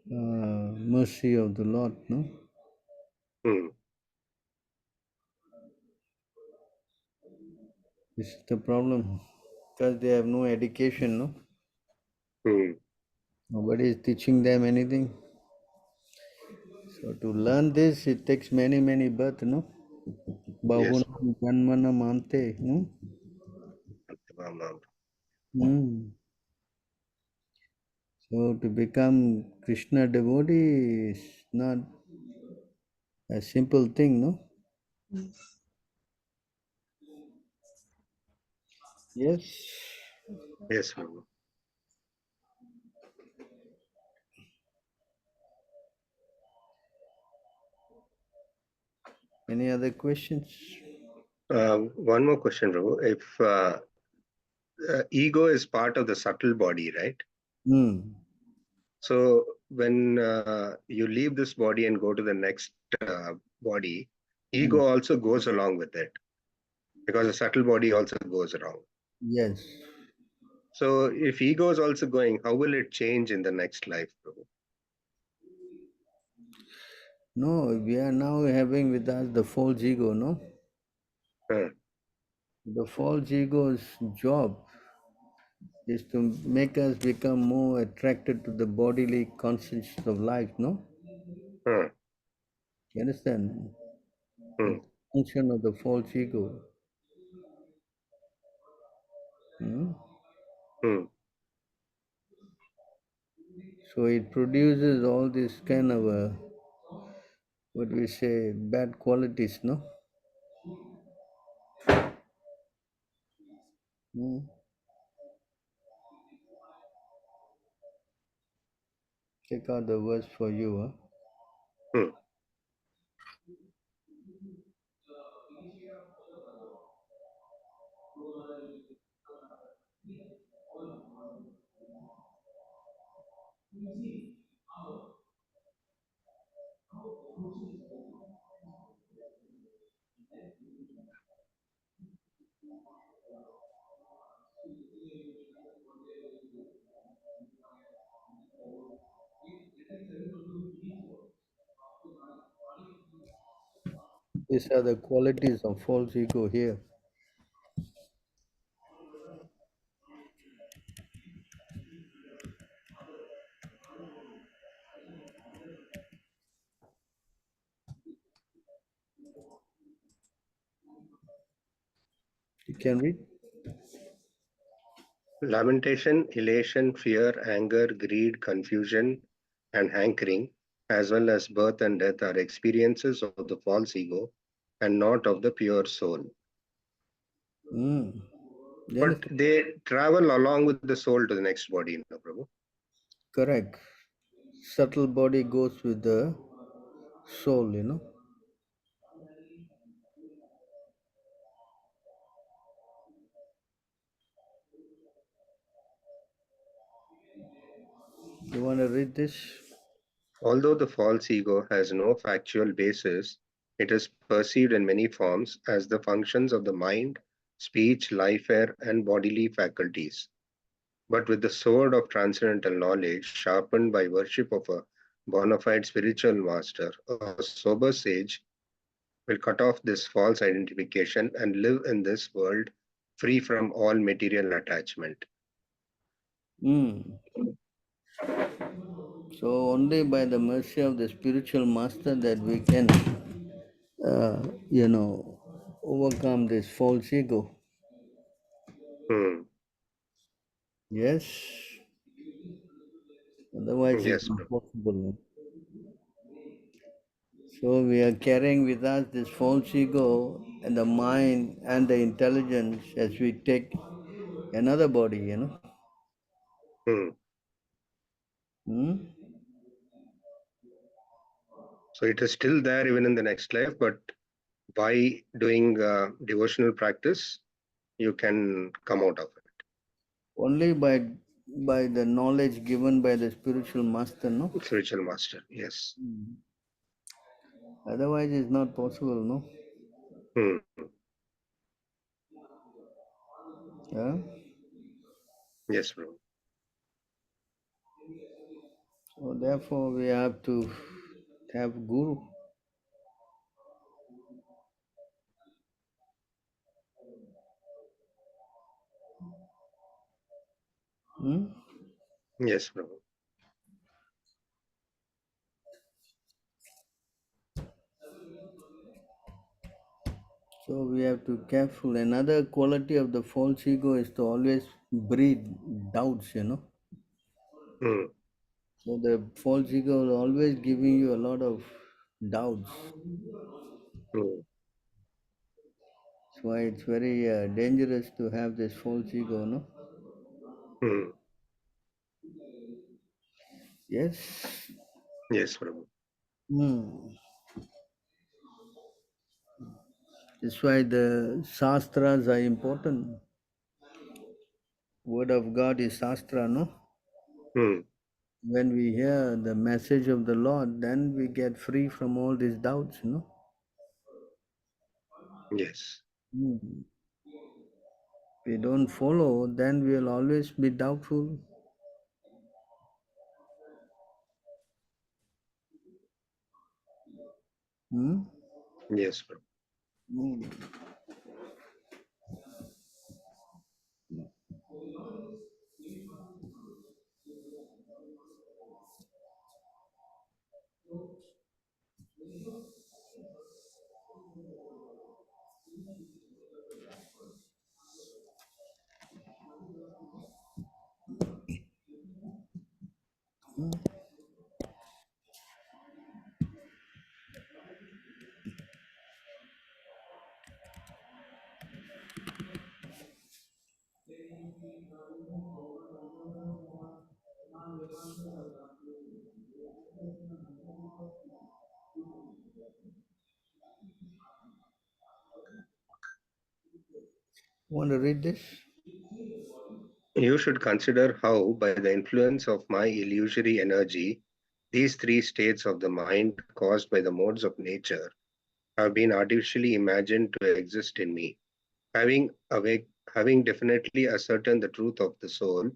mercy of the Lord, no? Hmm. This is the problem. Because they have no education, no? Hmm. Nobody is teaching them anything. So to learn this, it takes many, many births, no? Yes. Bahunam janmana mante, no? Hmm. So to become Krishna devotee is not a simple thing, no? Yes. Yes, Prabhu. Any other questions? One more question, Prabhu. If ego is part of the subtle body, right? Hmm. So when you leave this body and go to the next body, ego Hmm. also goes along with it because the subtle body also goes around. Yes. So if ego is also going, how will it change in the next life, Prabhu? No, we are now having with us the false ego, no? Huh. The false ego's job is to make us become more attracted to the bodily consciousness of life, no? Huh. You understand? Hmm. The function of the false ego. Hmm? Hmm. So it produces all this kind of what we say, bad qualities, no? Hmm. Check out the verse for you, huh? Hmm. These are the qualities of false ego here. You can read? Lamentation, elation, fear, anger, greed, confusion, and hankering, as well as birth and death, are experiences of the false ego and not of the pure soul. Mm. You But understand? they travel along with the soul to the next body, no, Prabhu. Correct. Subtle body goes with the soul, you know. You want to read this? Although the false ego has no factual basis, it is perceived in many forms as the functions of the mind, speech, life air, and bodily faculties. But with the sword of transcendental knowledge, sharpened by worship of a bona fide spiritual master, a sober sage will cut off this false identification and live in this world free from all material attachment. Mm. So only by the mercy of the spiritual master that we can, overcome this false ego. Hmm. Yes. Otherwise, it's Yes, not Prabhu. possible. So we are carrying with us this false ego and the mind and the intelligence as we take another body, you know. Hmm. Hmm? So it is still there even in the next life, but by doing devotional practice, you can come out of Only by the knowledge given by the spiritual master, no? it. Spiritual master, yes. Otherwise, it's not possible, no? Hmm. Yeah? Yes, Prabhu. So therefore, we have to have guru. Hmm? Yes, Prabhu. So we have to careful. Another quality of the false ego is to always breed doubts, you know. Hmm. So the false ego will always giving you a lot of doubts. Hmm. That's why it's very dangerous to have this false ego, no? Hmm. Yes. Yes, Prabhu. Hmm. That's why the Shastras are important. Word of God is Shastra, no? Hmm. When we hear the message of the Lord, then we get free from all these doubts, Yes. If we don't follow, then we'll always be doubtful. Hmm? Yes, Prabhu. Hmm. Want to read this? You should consider how, by the influence of my illusory energy, these three states of the mind caused by the modes of nature have been artificially imagined to exist in me. Having definitely ascertained the truth of the soul,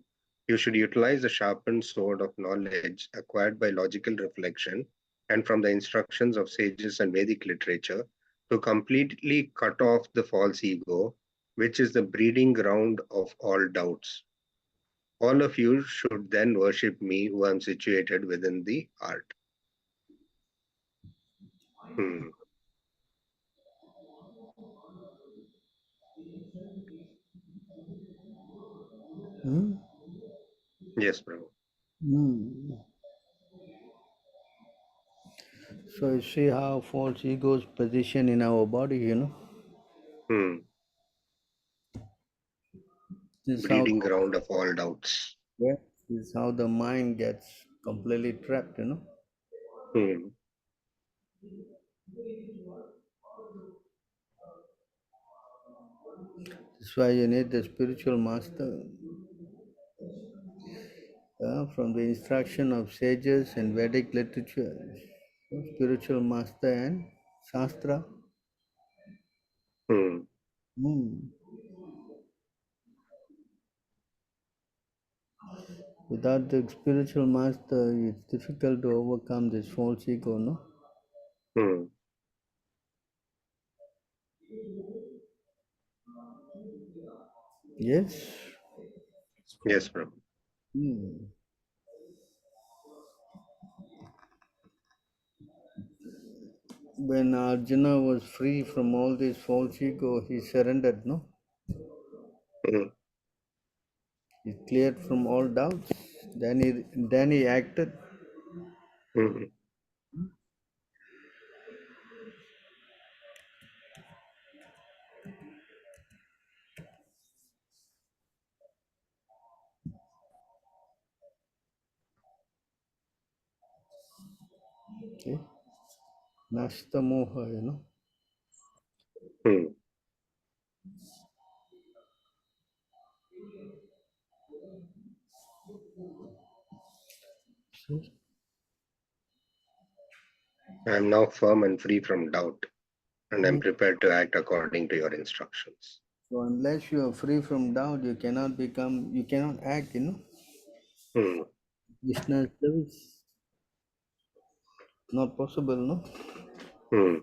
you should utilize the sharpened sword of knowledge acquired by logical reflection and from the instructions of sages and Vedic literature to completely cut off the false ego, which is the breeding ground of all doubts. All of you should then worship me who am situated within the heart. Hmm. Hmm? Yes, Prabhu. Hmm. So you see how false ego's position in our body, Hmm. This is how Breeding ground of all doubts. yeah, this is how the mind gets completely trapped. Hmm. That's why you need the spiritual master from the instruction of sages and Vedic literature. Spiritual master and Shastra. Hmm. Hmm. Without the spiritual master, it's difficult to overcome this false ego, no? Hmm. Yes. Yes, Prabhu. Hmm. When Arjuna was free from all this false ego, he surrendered, no? Hmm. He cleared from all doubts. Then he acted. Hmm. Okay. Nasta moha. Hmm. See? I am now firm and free from doubt, and am Hmm. prepared to act according to your instructions. So unless you are free from doubt, you cannot act. Hmm. Krishna's service, not possible, no? Hmm.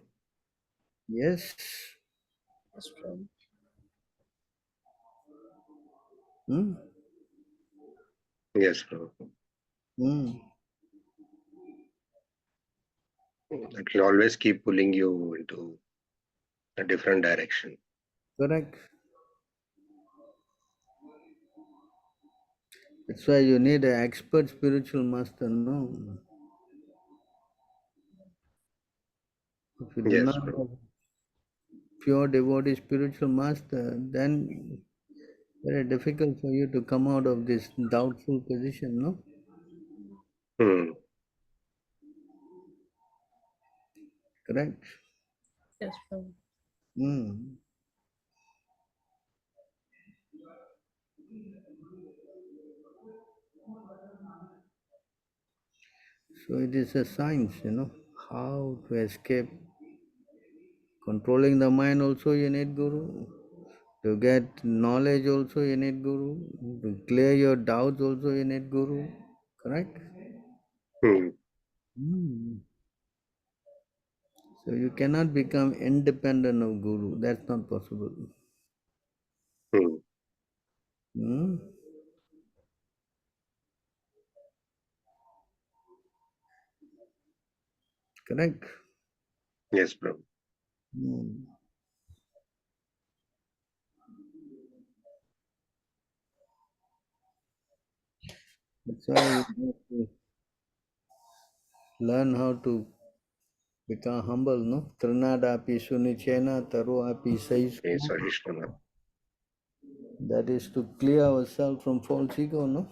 Yes. Yes, Prabhu. Hmm? Yes, Prabhu. Hmm. It will always keep pulling you into a different direction. Correct. That's why you need an expert spiritual master, no? If you do Yes, not Prabhu. have pure devotee spiritual master, then very difficult for you to come out of this doubtful position, no? Hmm. Correct. Yes, Prabhu. Mm. So it is a science, how to escape. Controlling the mind also you need Guru. To get knowledge also you need Guru. To clear your doubts also you need Guru. Correct? Hmm. Mm. So you cannot become independent of Guru. That's not possible. Hmm. Hmm? Correct? Yes, Prabhu. Hmm. That's why we have to learn how to become humble, no? Trinadapi sunichena taru api Yes, saishna. Adishna. That is to clear ourselves from false ego, no?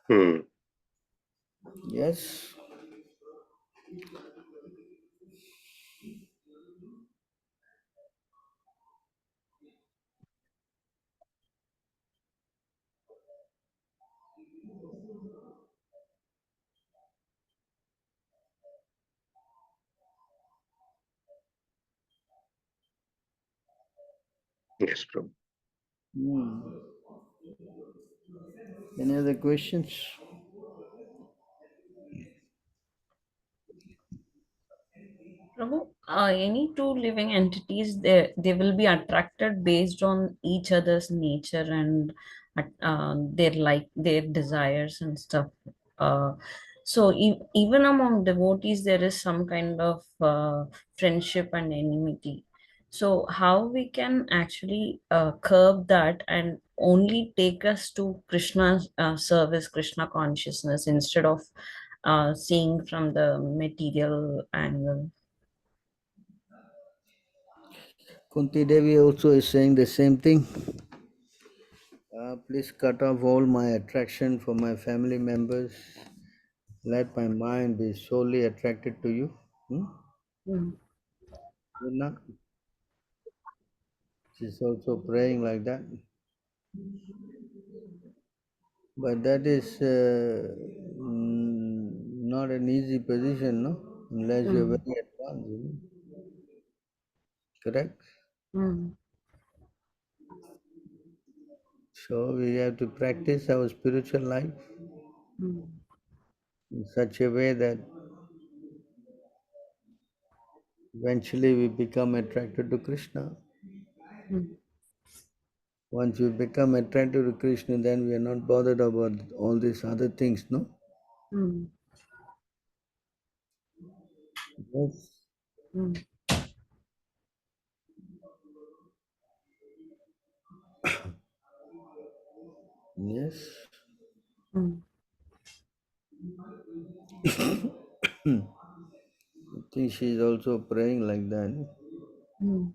Hmm. Yes. Yes, Prabhu. Hmm. Any other questions? Prabhu, any two living entities, they will be attracted based on each other's nature and their desires and stuff. Uh, so even among devotees, there is some kind of friendship and enmity. So how we can actually curb that and only take us to Krishna's service, Krishna consciousness instead of seeing from the material angle. Kunti Devi also is saying the same thing. Please cut off all my attraction for my family members. Let my mind be solely attracted to you. Hmm? Mm, Not. She's also praying like that. But that is not an easy position, no? Unless you're mm, very advanced. Correct? mm, So we have to practice our spiritual life mm, in such a way that eventually we become attracted to Krishna. mm, Once we become attracted to Krishna, then we are not bothered about all these other things, no? mm, Yes. mm, Yes. mm, I think she is also praying like that. mm,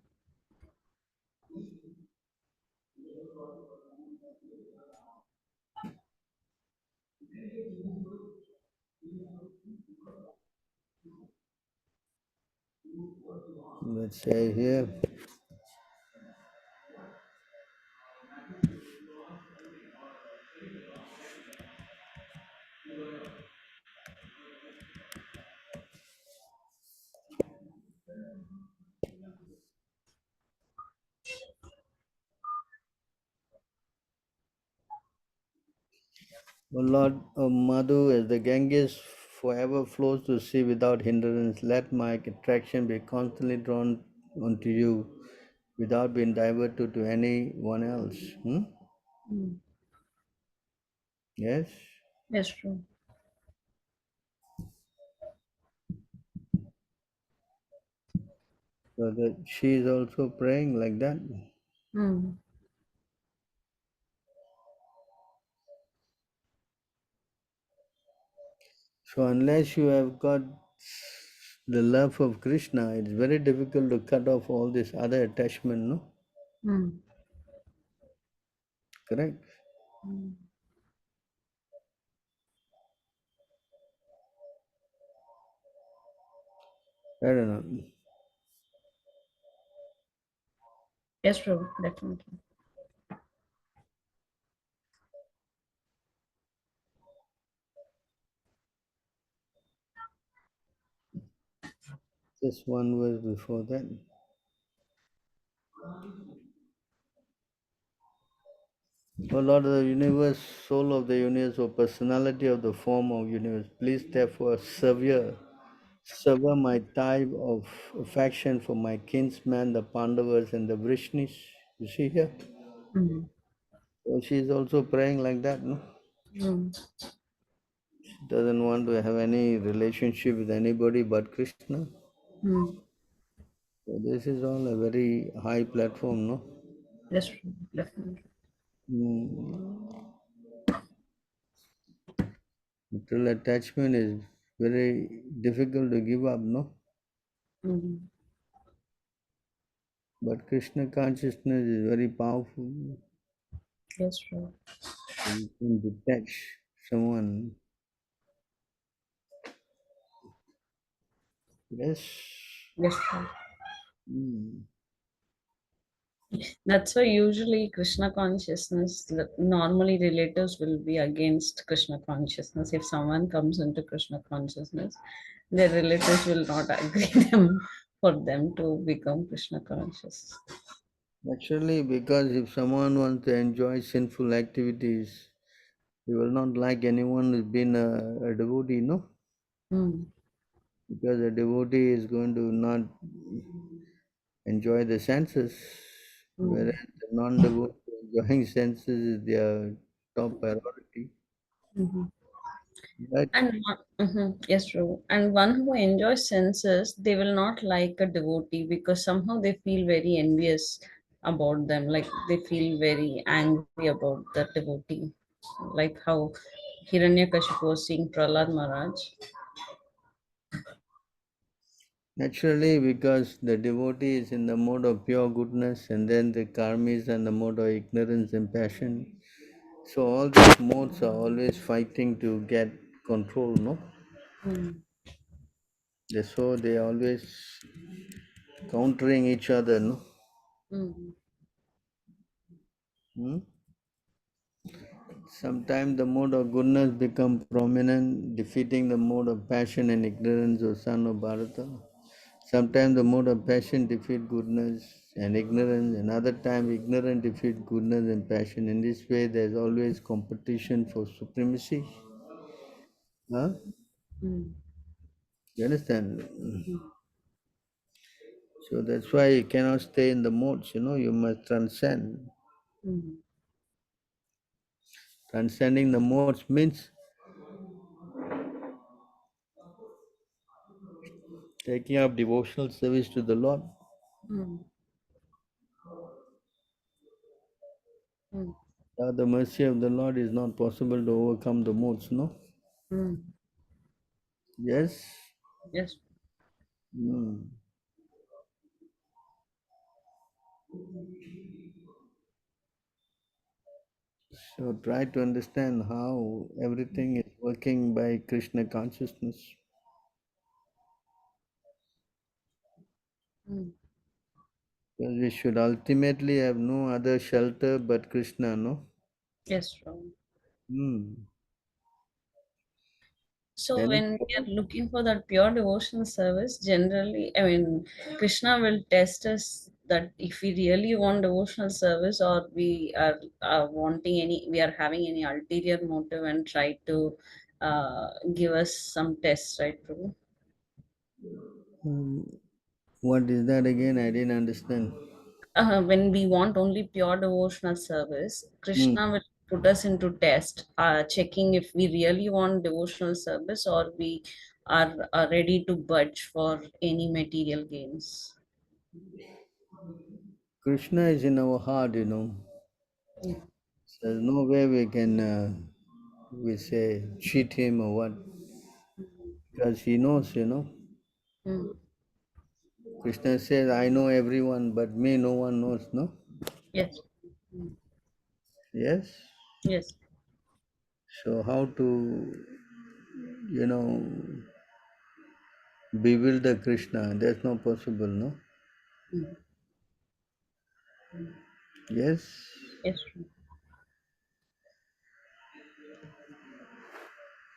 Let's say here. O Lord of Madhu, as the Ganges forever flows to sea without hindrance, let my attraction be constantly drawn onto you without being diverted to anyone else. Hmm? mm. Yes? Yes, true. So that she is also praying like that. Mm, So unless you have got the love of Krishna, it's very difficult to cut off all this other attachment, no? mm, Correct? mm. I don't know. Yes, Prabhu, definitely. Just one verse before that. O Lord of the universe, soul of the universe, or personality of the form of universe, please therefore sever my tie of affection for my kinsmen, the Pandavas and the Vrishnis. You see here? Mm. So she is also praying like that, no? Mm. She doesn't want to have any relationship with anybody but Krishna. Mm. So this is all a very high platform, no? Yes, Prabhu, definitely. Mm. Material attachment is very difficult to give up, no? Mm. But Krishna consciousness is very powerful. Yes, Prabhu. You can detach someone. Yes. Yes, Prabhu. Mm. That's why usually Krishna consciousness, normally relatives will be against Krishna consciousness. If someone comes into Krishna consciousness, their relatives will not agree them for them to become Krishna conscious. Actually, because if someone wants to enjoy sinful activities, he will not like anyone who's been a devotee, no? Mm. Because a devotee is going to not enjoy the senses, Mm. whereas the non-devotee enjoying senses is their top priority. Mhm. Right? Yes, true. And one who enjoys senses, they will not like a devotee because somehow they feel very envious about them. Like they feel very angry about the devotee. Like how Hiranyakashipu was seeing Prahlad Maharaj. Naturally, because the devotee is in the mode of pure goodness, and then the karmis and the mode of ignorance and passion. So all these modes are always fighting to get control, no? Mm. So they are always countering each other, no? Mm. Hmm? Sometimes the mode of goodness become prominent, defeating the mode of passion and ignorance of son of Bharata. Sometimes the mode of passion defeat goodness and ignorance, and other time ignorance defeat goodness and passion. In this way, there's always competition for supremacy. Huh? Mm. You understand? Mm. So that's why you cannot stay in the modes, you must transcend. Mm. Transcending the modes means taking up devotional service to the Lord. Mm. Mm. Without the mercy of the Lord, is not possible to overcome the modes, no? Mm. Yes? Yes. Mm. So try to understand how everything is working by Krishna consciousness. Mm. Because we should ultimately have no other shelter but Krishna, no? Yes, true. Mm. So Any when we are looking for that pure devotional service, generally, I mean, Krishna will test us that if we really want devotional service or we are wanting any, we are having any ulterior motive and try to give us some tests, right, Prabhu? Mm. What is that again? I didn't understand. When we want only pure devotional service, Mm. Krishna will put us into test, checking if we really want devotional service or we are ready to budge for any material gains. Krishna is in our heart, Mm. There's no way we can, we say, cheat him or what. Because he knows. Mm. Krishna says, I know everyone, but me no one knows, no? Yes. Mm. Yes? Yes. So how to, you know, bewilder Krishna? That's not possible, no? Mm. Yes? Yes, true.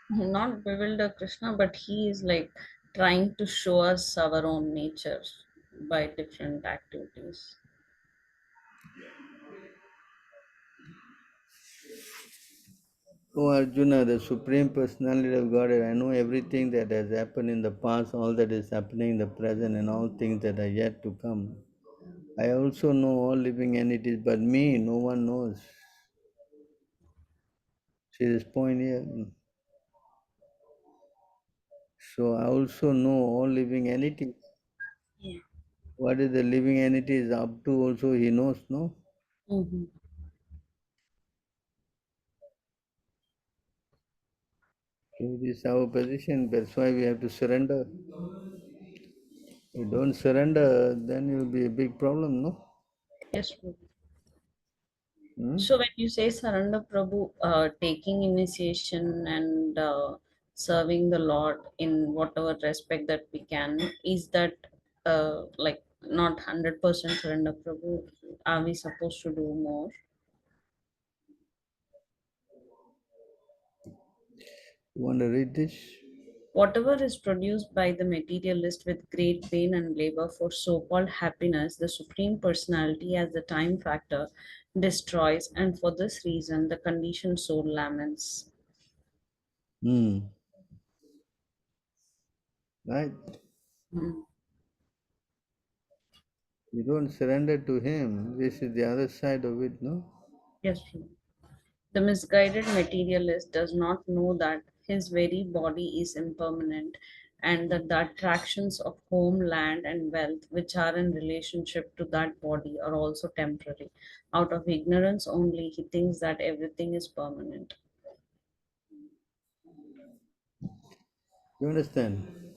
Not bewilder Krishna, but he is like trying to show us our own nature by different activities. Oh Arjuna, the Supreme Personality of Godhead, I know everything that has happened in the past, all that is happening in the present, and all things that are yet to come. I also know all living entities, but me, no one knows. See this point here? So I also know all living entities. Yeah. What is the living entity is up to also he knows, no? Mm-hmm. So this is our position, that's why we have to surrender. If you don't surrender, then it will be a big problem, no? Yes, true. Hmm? So when you say surrender, Prabhu, taking initiation and serving the Lord in whatever respect that we can, is that like not 100% surrender, Prabhu? Are we supposed to do more? You want to read this? Whatever is produced by the materialist with great pain and labor for so called happiness, the Supreme Personality, as the time factor, destroys, and for this reason, the conditioned soul laments. Hmm. Right? Mm. You don't surrender to him. This is the other side of it, no? Yes, true. The misguided materialist does not know that his very body is impermanent and that the attractions of home, land, and wealth, which are in relationship to that body, are also temporary. Out of ignorance only, he thinks that everything is permanent. You understand?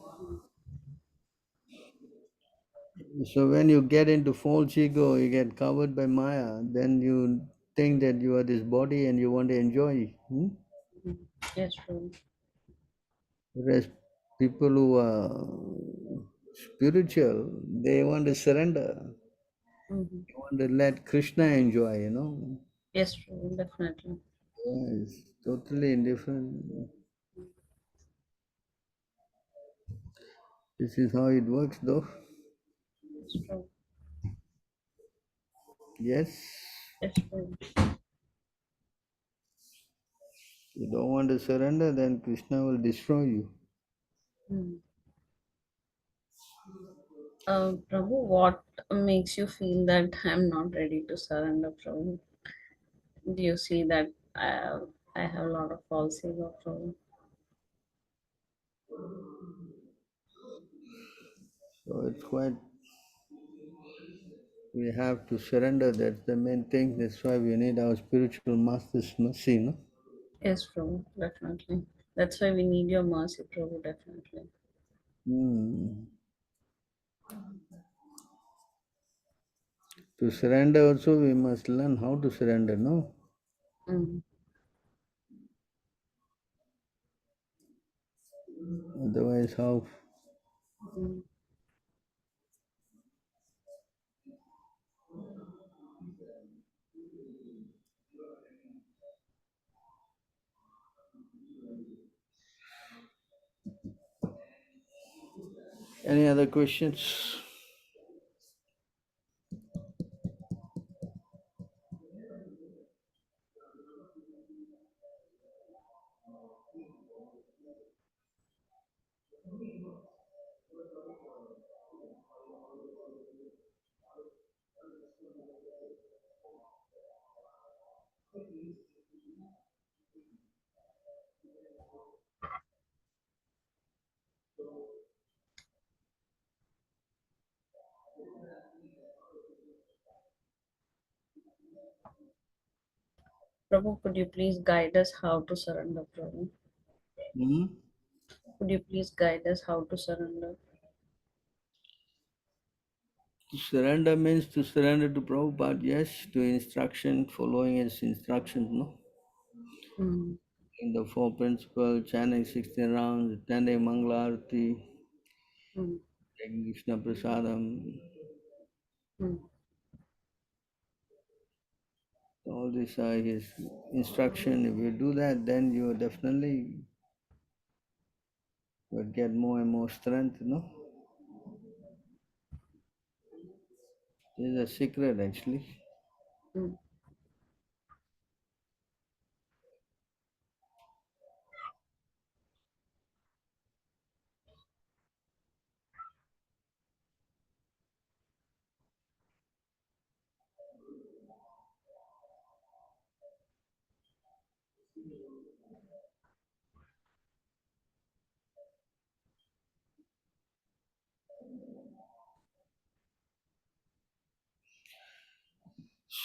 So when you get into false ego, you get covered by Maya, then you think that you are this body and you want to enjoy. Hmm? Mhm. Yes, true. Whereas people who are spiritual, they want to surrender. Mhm. They want to let Krishna enjoy, you know. Yes, true. Definitely. Yeah, it's totally indifferent. This is how it works though. It's true. Yes. Yes, true. You don't want to surrender, then Krishna will destroy you. Mm. Prabhu, what makes you feel that I'm not ready to surrender, Prabhu? Do you see that I have a lot of false ego, Prabhu? So it's quite, we have to surrender. That's the main thing. That's why we need our spiritual master's mercy, no? Yes, Prabhu, definitely. That's why we need your mercy, Prabhu, definitely. Hmm. To surrender also, we must learn how to surrender, no? Mm. Otherwise, how? Mm. Any other questions? Prabhu, could you please guide us how to surrender, Prabhu? Hmm? Could you please guide us how to surrender? To surrender means to surrender to Prabhupada, yes, to instruction, following his instructions, no? Mm. In the four principles, chanting 16 rounds, attending Mangala Arati, Mm. taking Krishna Prasadam, Mm. All these are his instruction. If you do that, then you definitely will get more and more strength, This is a secret, actually. Mm.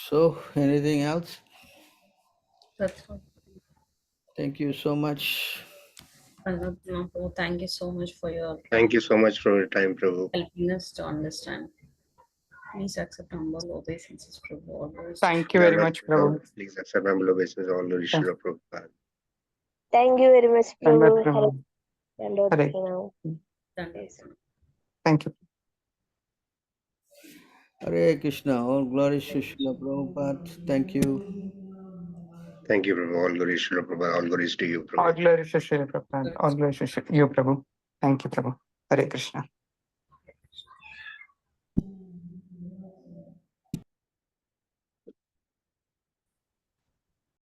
So, anything else? That's all. Thank you so much. Prabhu, thank you so much for your Thank you so much for your time, Prabhu. helping us to understand. Please accept humble obeisances, Prabhu. Always. Thank you very Dandavat much, Prabhu. Please accept humble obeisance, all glory Thank Srila Prabhupada. Thank you very much, Dandavat, Prabhu. Hare Prabhu. Dandot Hare. Pranam. Thank you. Thank you. Hare Krishna. All glories to Srila Prabhupada. Thank you. Thank you, Prabhu. All glory Srila Prabhupada. All glories to you, All Prabhu. glory to Shri Prabhupada. All glory to you, Prabhu. Thank you, Prabhu. Hare Krishna.